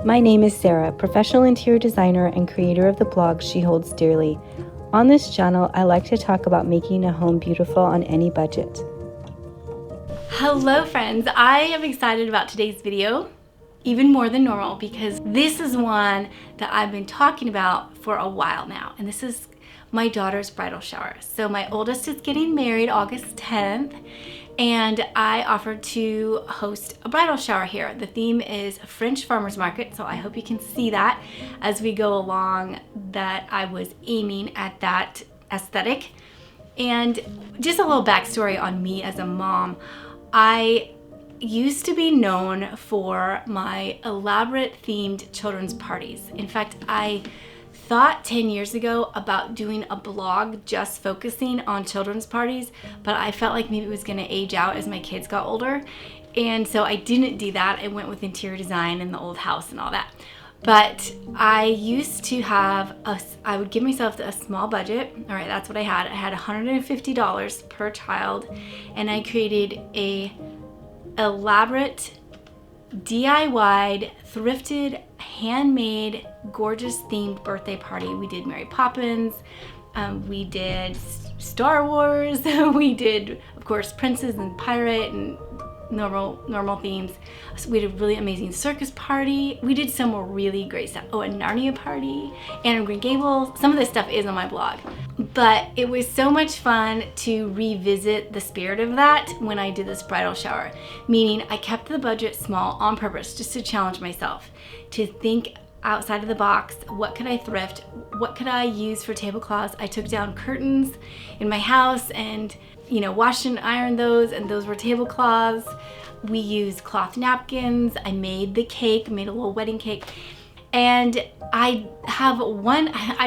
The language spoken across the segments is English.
My name is Sarah, professional interior designer and creator of the blog She Holds Dearly. On this channel, I like to talk about making a home beautiful on any budget. Hello friends, I am excited about today's video, even more than normal, because this is one that I've been talking about for a while now, and this is my daughter's bridal shower. So my oldest is getting married August 10th, and I offered to host a bridal shower here. The theme is French farmers market, so I hope you can see that as we go along that I was aiming at that aesthetic. And just a little backstory on me as a mom. I used to be known for my elaborate themed children's parties. In fact, I thought 10 years ago about doing a blog just focusing on children's parties, but I felt like maybe it was going to age out as my kids got older. And so I didn't do that. I went with interior design and the old house and all that. But I used to have I would give myself a small budget. All right, that's what I had. I had $150 per child, and I created a elaborate, DIY'd, thrifted, handmade, gorgeous themed birthday party. We did Mary Poppins, we did Star Wars, we did, of course, princess and pirate and normal themes. So we did a really amazing circus party. We did some really great stuff. Oh, a Narnia party, Anne of Green Gables. Some of this stuff is on my blog. But it was so much fun to revisit the spirit of that when I did this bridal shower. Meaning I kept the budget small on purpose, just to challenge myself, to think outside of the box. What could I thrift? What could I use for tablecloths? I took down curtains in my house and washed and ironed those, and those were tablecloths. We used cloth napkins. I made the cake, made a little wedding cake. And I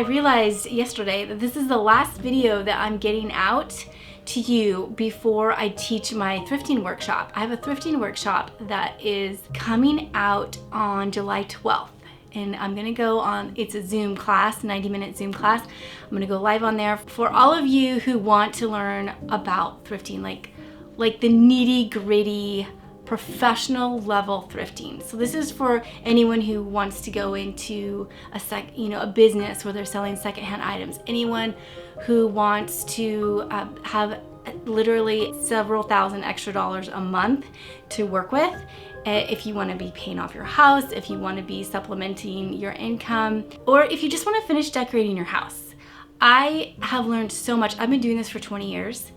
realized yesterday that this is the last video that I'm getting out to you before I teach my thrifting workshop. I have a thrifting workshop that is coming out on July 12th. And I'm gonna go on, it's a Zoom class, 90-minute Zoom class. I'm gonna go live on there for all of you who want to learn about thrifting, like the nitty-gritty, professional level thrifting. So this is for anyone who wants to go into a business where they're selling secondhand items. Anyone who wants to have literally several thousand extra dollars a month to work with. If you want to be paying off your house, if you want to be supplementing your income, or if you just want to finish decorating your house. I have learned so much. I've been doing this for 20 years,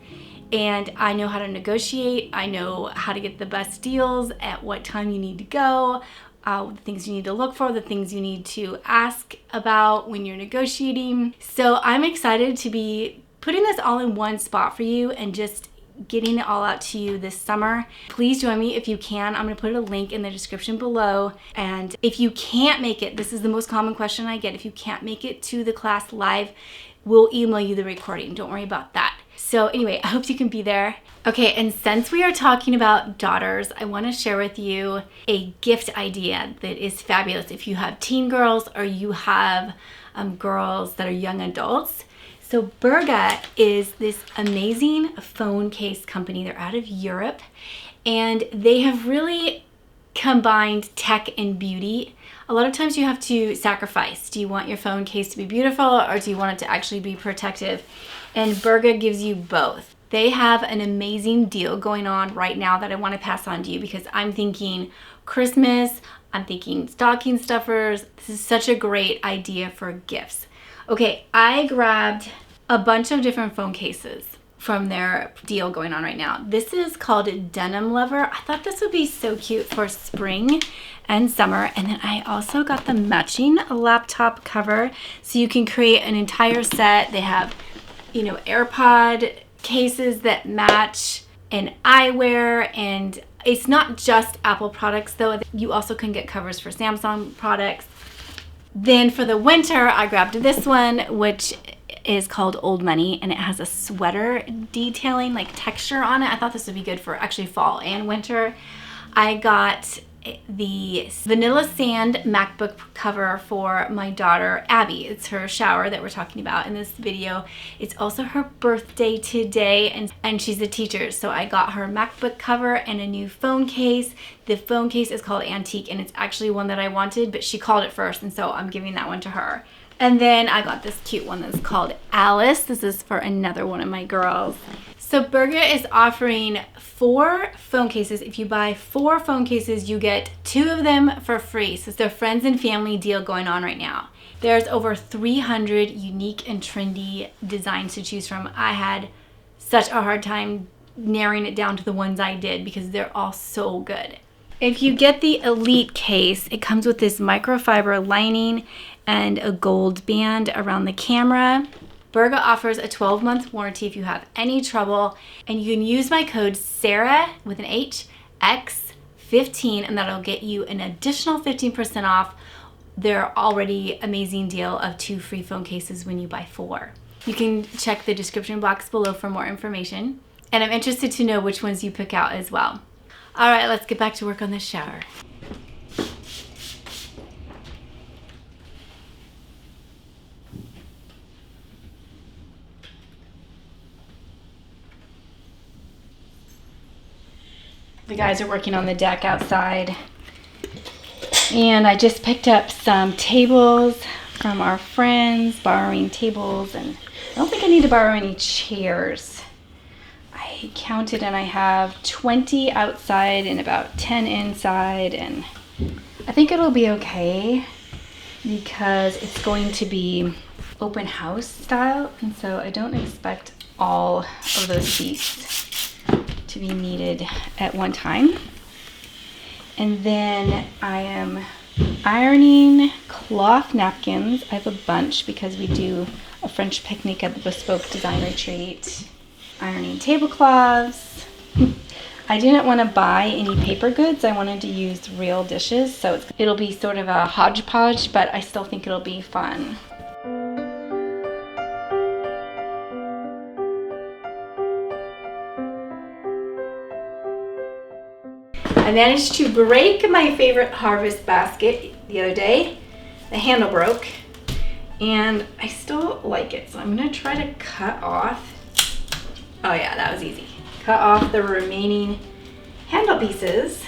and I know how to negotiate. I know how to get the best deals, at what time you need to go, the things you need to look for, the things you need to ask about when you're negotiating. So I'm excited to be putting this all in one spot for you and just getting it all out to you this summer. Please join me if you can. I'm gonna put a link in the description below. And if you can't make it, this is the most common question I get. If you can't make it to the class live, we'll email you the recording. Don't worry about that. So anyway, I hope you can be there. Okay, and since we are talking about daughters, I wanna share with you a gift idea that is fabulous if you have teen girls or you have girls that are young adults. So Berga is this amazing phone case company. They're out of Europe, and they have really combined tech and beauty. A lot of times you have to sacrifice. Do you want your phone case to be beautiful, or do you want it to actually be protective? And Berga gives you both. They have an amazing deal going on right now that I want to pass on to you, because I'm thinking Christmas, I'm thinking stocking stuffers. This is such a great idea for gifts. Okay, I grabbed a bunch of different phone cases from their deal going on right now. This is called Denim Lover. I thought this would be so cute for spring and summer. And then I also got the matching laptop cover, so you can create an entire set. They have, AirPod cases that match, and eyewear, and it's not just Apple products though. You also can get covers for Samsung products. Then for the winter, I grabbed this one, which is called Old Money, and it has a sweater detailing, like texture on it. I thought this would be good for actually fall and winter. I got the Vanilla Sand MacBook cover for my daughter Abby. It's her shower that we're talking about in this video. It's also her birthday today, and she's a teacher, so I got her MacBook cover and a new phone case. The phone case is called Antique, and it's actually one that I wanted, but she called it first, and so I'm giving that one to her. And then I got this cute one that's called Alice. This is for another one of my girls. So Burga is offering 4 phone cases. If you buy 4 phone cases, you get 2 of them for free. So it's their friends and family deal going on right now. There's over 300 unique and trendy designs to choose from. I had such a hard time narrowing it down to the ones I did because they're all so good. If you get the Elite case, it comes with this microfiber lining and a gold band around the camera. Burga offers a 12-month warranty if you have any trouble, and you can use my code Sarah with an H, X15, and that'll get you an additional 15% off their already amazing deal of 2 free phone cases when you buy 4. You can check the description box below for more information, and I'm interested to know which ones you pick out as well. All right, let's get back to work on this shower. The guys are working on the deck outside, and I just picked up some tables from our friends, borrowing tables, and I don't think I need to borrow any chairs. I counted and I have 20 outside and about 10 inside, and I think it'll be okay because it's going to be open house style, and so I don't expect all of those seats to be needed at one time. And then I am ironing cloth napkins. I have a bunch because we do a French picnic at the Bespoke Design Retreat. Ironing tablecloths. I didn't want to buy any paper goods. I wanted to use real dishes, so it'll be sort of a hodgepodge, but I still think it'll be fun. I managed to break my favorite harvest basket the other day. The handle broke, and I still like it, so I'm gonna try to cut off. Oh yeah, that was easy. Cut off the remaining handle pieces,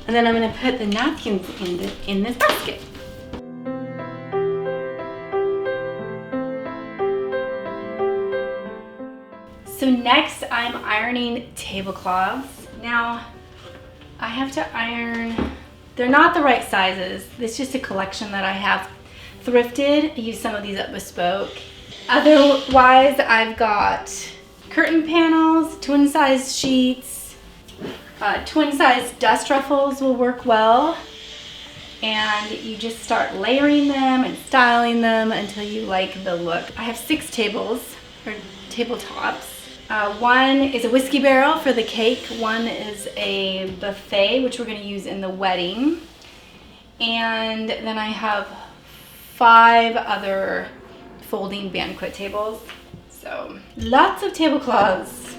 and then I'm gonna put the napkins in this basket. So next I'm ironing tablecloths. Now I have to iron, they're not the right sizes. This is just a collection that I have thrifted. I use some of these at Bespoke. Otherwise I've got curtain panels, twin size sheets, twin size dust ruffles will work well. And you just start layering them and styling them until you like the look. I have 6 tables, or tabletops. One is a whiskey barrel for the cake. One is a buffet, which we're going to use in the wedding. And then I have 5 other folding banquet tables. So lots of tablecloths.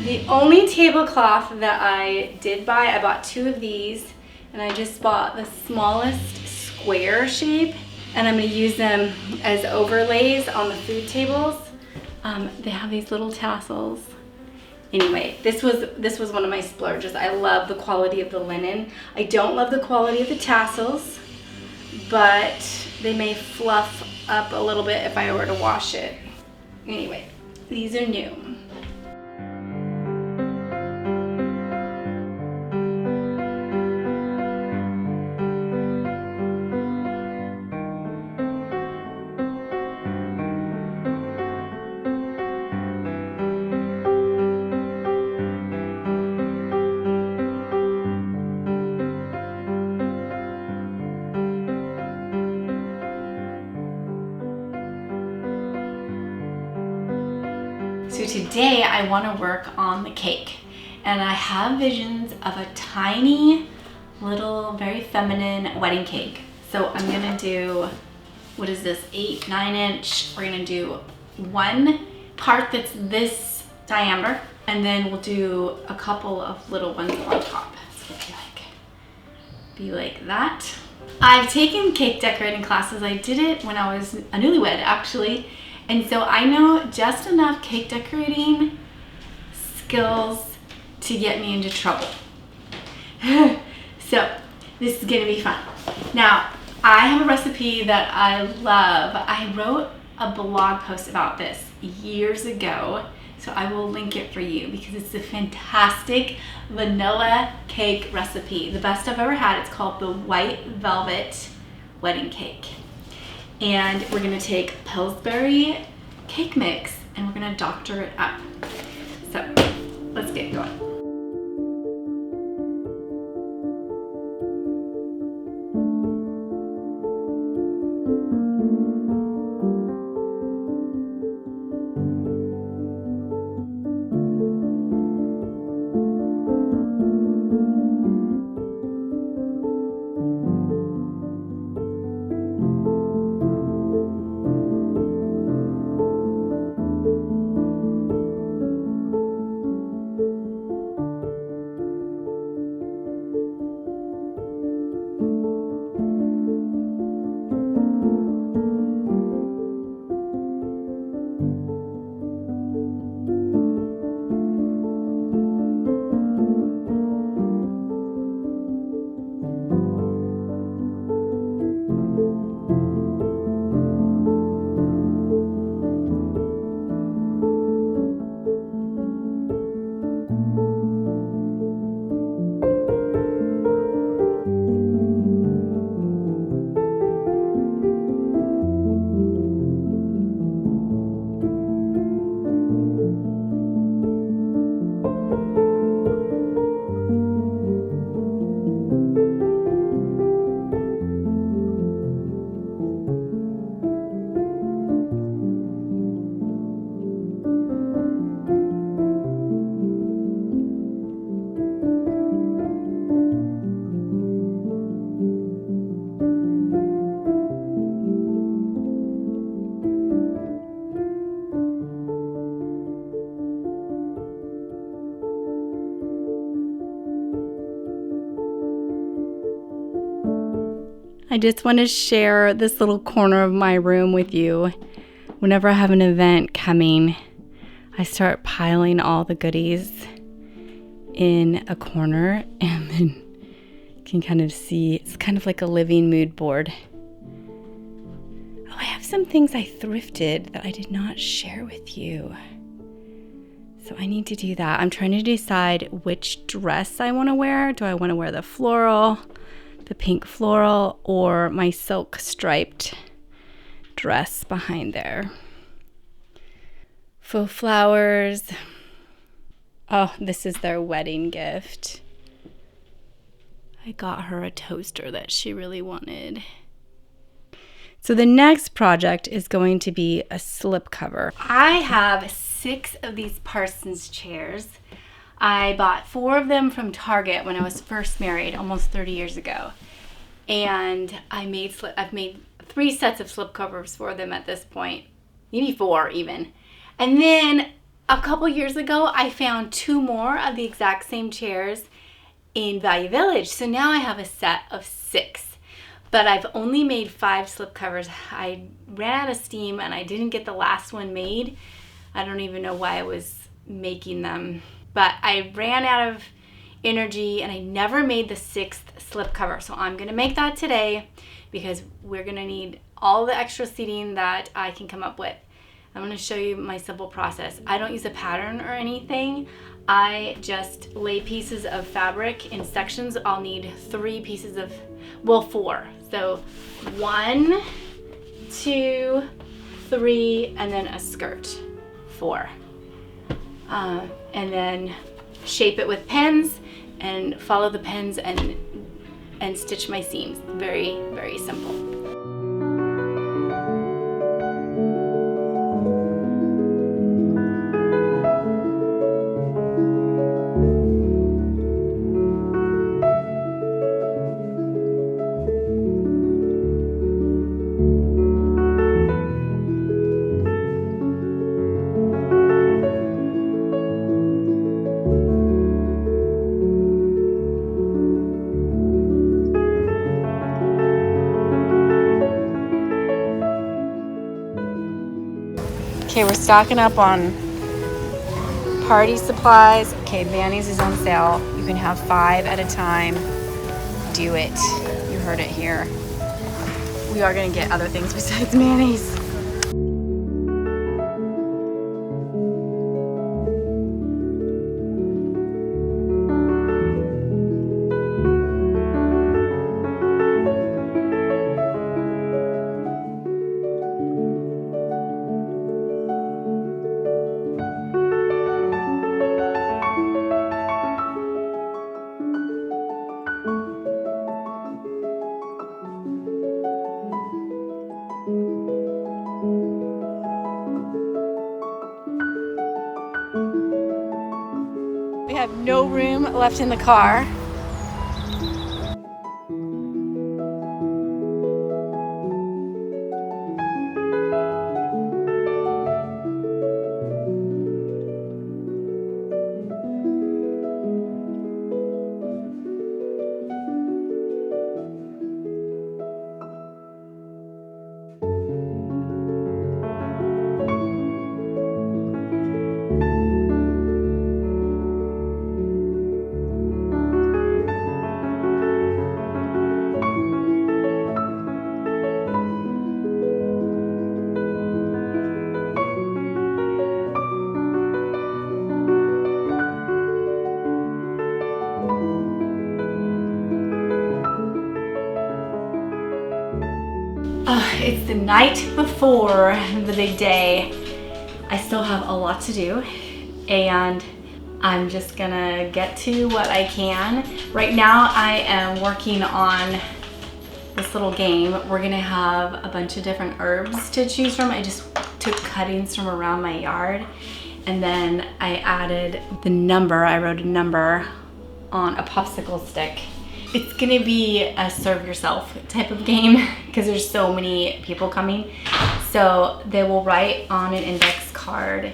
The only tablecloth that I did buy, I bought 2 of these, and I just bought the smallest square shape, and I'm going to use them as overlays on the food tables. They have these little tassels. Anyway, this was one of my splurges. I love the quality of the linen. I don't love the quality of the tassels, but they may fluff up a little bit if I were to wash it. Anyway, these are new. So today I want to work on the cake, and I have visions of a tiny little, very feminine wedding cake. So I'm gonna do, what is this, 8, 9 inch. We're gonna do one part that's this diameter, and then we'll do a couple of little ones on top. So it'll be like that. I've taken cake decorating classes. I did it when I was a newlywed, actually. And so I know just enough cake decorating skills to get me into trouble. So this is gonna be fun. Now, I have a recipe that I love. I wrote a blog post about this years ago, so I will link it for you because it's a fantastic vanilla cake recipe. The best I've ever had. It's called the White Velvet Wedding Cake. And we're gonna take Pillsbury cake mix and we're gonna doctor it up. So let's get going. I just want to share this little corner of my room with you. Whenever I have an event coming, I start piling all the goodies in a corner, and then you can kind of see, it's kind of like a living mood board. Oh, I have some things I thrifted that I did not share with you. So I need to do that. I'm trying to decide which dress I want to wear. Do I want to wear the floral, the pink floral, or my silk striped dress behind there? Faux flowers. Oh, this is their wedding gift. I got her a toaster that she really wanted. So the next project is going to be a slipcover. I have 6 of these Parsons chairs. I bought 4 of them from Target when I was first married almost 30 years ago. And I've made 3 sets of slipcovers for them at this point, maybe 4 even. And then a couple years ago, I found 2 more of the exact same chairs in Value Village. So now I have a set of 6, but I've only made 5 slipcovers. I ran out of steam and I didn't get the last one made. I don't even know why I was making them, but I ran out of energy and I never made the 6th slipcover. So I'm gonna make that today because we're gonna need all the extra seating that I can come up with. I'm gonna show you my simple process. I don't use a pattern or anything. I just lay pieces of fabric in sections. I'll need 3 pieces of, well, 4. So 1, 2, 3, and then a skirt. 4. And then shape it with pins and follow the pins and stitch my seams. Very, very simple. Okay, we're stocking up on party supplies. Okay, mayonnaise is on sale. You can have 5 at a time. Do it. You heard it here. We are gonna get other things besides mayonnaise. We have no room left in the car. It's the night before the big day. I still have a lot to do and I'm just gonna get to what I can. Right now I am working on this little game. We're gonna have a bunch of different herbs to choose from. I just took cuttings from around my yard and then I added the number. I wrote a number on a popsicle stick. It's gonna be a serve yourself type of game because there's so many people coming. So they will write on an index card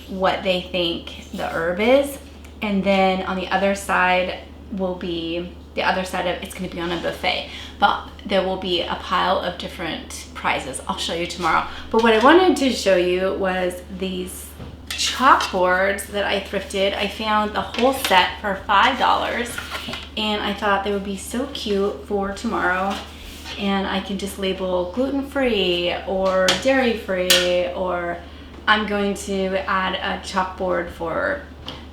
what they think the herb is. And then on the other side will be, it's gonna be on a buffet, but there will be a pile of different prizes. I'll show you tomorrow. But what I wanted to show you was these chalkboards that I thrifted. I found the whole set for $5 and I thought they would be so cute for tomorrow, and I can just label gluten-free or dairy-free, or I'm going to add a chalkboard for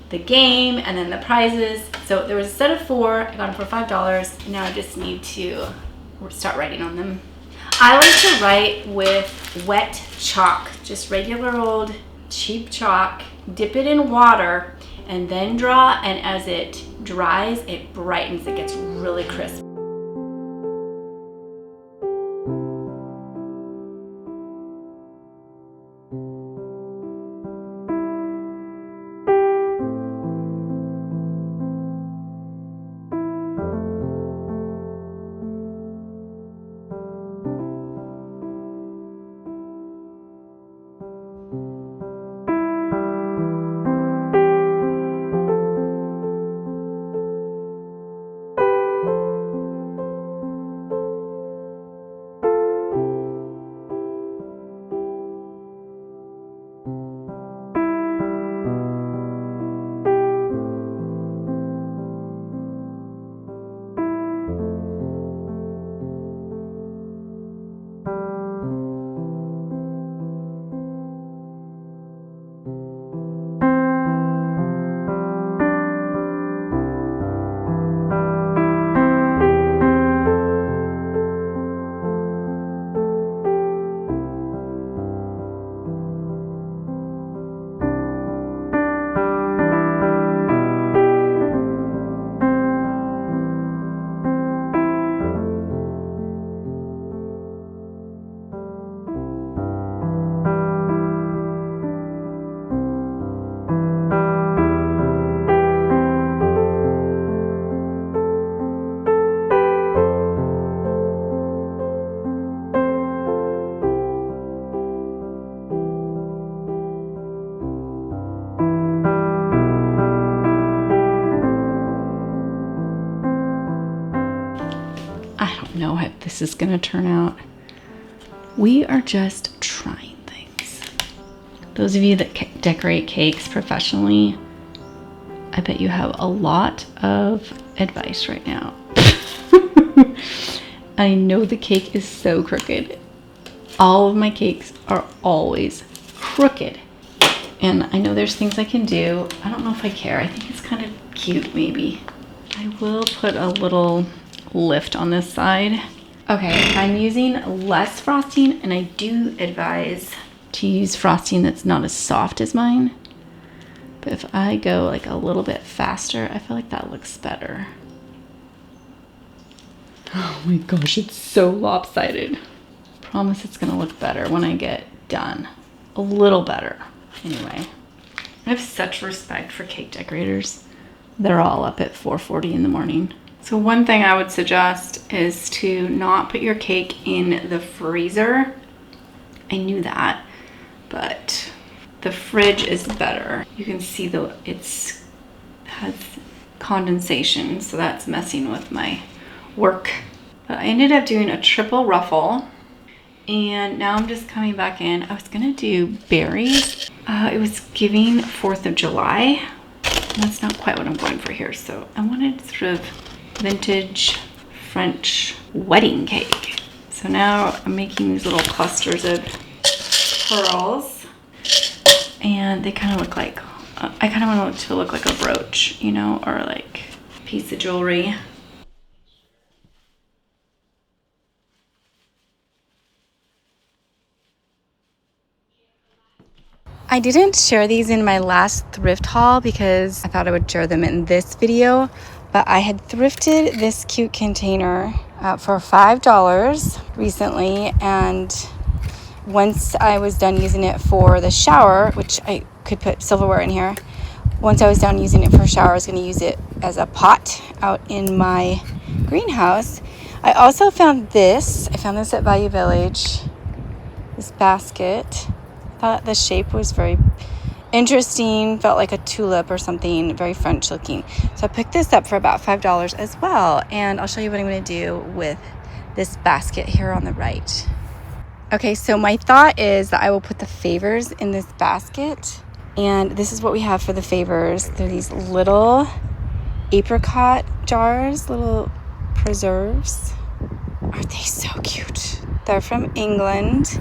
the game and then the prizes. So there was a set of 4, I got them for $5. Now I just need to start writing on them. I like to write with wet chalk, just regular old cheap chalk. Dip it in water and then draw, and as it dries, it brightens, it gets really crisp. Know how this is gonna turn out. We are just trying things. Those of you that decorate cakes professionally, I bet you have a lot of advice right now. I know the cake is so crooked. All of my cakes are always crooked. And I know there's things I can do. I don't know if I care. I think it's kind of cute, maybe. I will put a little lift on this side. Okay, I'm using less frosting, and I do advise to use frosting that's not as soft as mine. But if I go like a little bit faster, I feel like that looks better. Oh my gosh, it's so lopsided. Promise it's gonna look better when I get done. A little better. Anyway, I have such respect for cake decorators. They're all up at 4:40 in the morning. So one thing I would suggest is to not put your cake in the freezer. I knew that, but the fridge is better. You can see has condensation, so that's messing with my work. But I ended up doing a triple ruffle, and now I'm just coming back in. I was gonna do berries. It was giving 4th of July. That's not quite what I'm going for here. So I wanted sort of vintage French wedding cake. So now I'm making these little clusters of pearls, and they kind of look like, I kind of want it to look like a brooch, you know, or like a piece of jewelry. I didn't share these in my last thrift haul because I thought I would share them in this video, but I had thrifted this cute container for $5 recently, and once I was done using it for the shower, which I could put silverware in here, once I was done using it for shower, I was going to use it as a pot out in my greenhouse. I also found this. I found this at Value Village, this basket. Thought the shape was very interesting, felt like a tulip or something, very French looking. So I picked this up for about $5 as well, and I'll show you what I'm going to do with this basket here on the right. Okay, so my thought is that I will put the favors in this basket, and this is what we have for the favors. They're these little apricot jars, little preserves. Aren't they so cute? They're from England.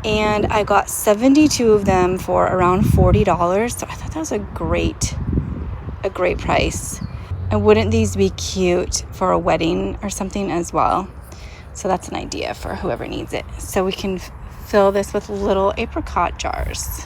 And I got 72 of them for around $40. So I thought that was a great price. And wouldn't these be cute for a wedding or something as well? So that's an idea for whoever needs it. So we can fill this with little apricot jars.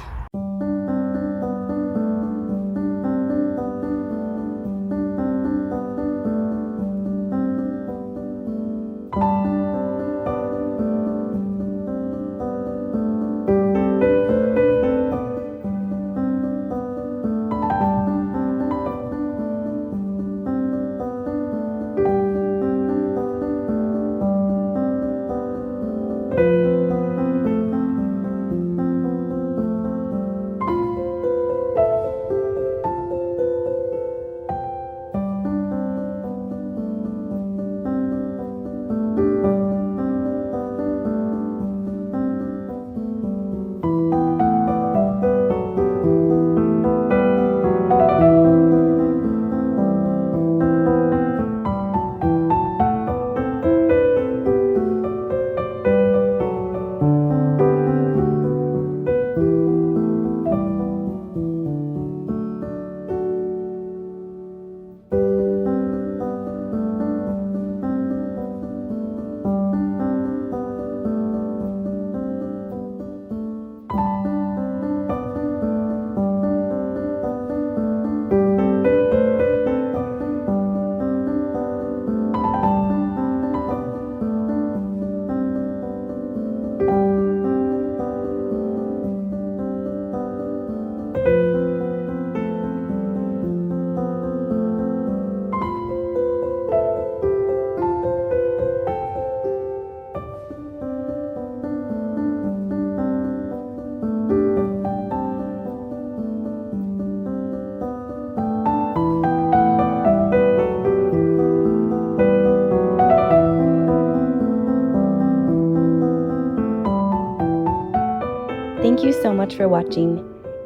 Thank you so much for watching.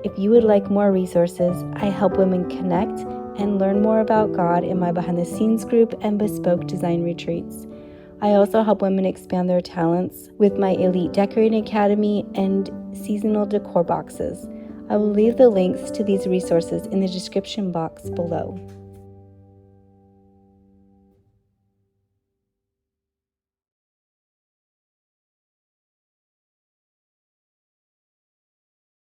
If you would like more resources, I help women connect and learn more about God in my behind the scenes group and bespoke design retreats. I also help women expand their talents with my Elite Decorating Academy and seasonal decor boxes. I will leave the links to these resources in the description box below.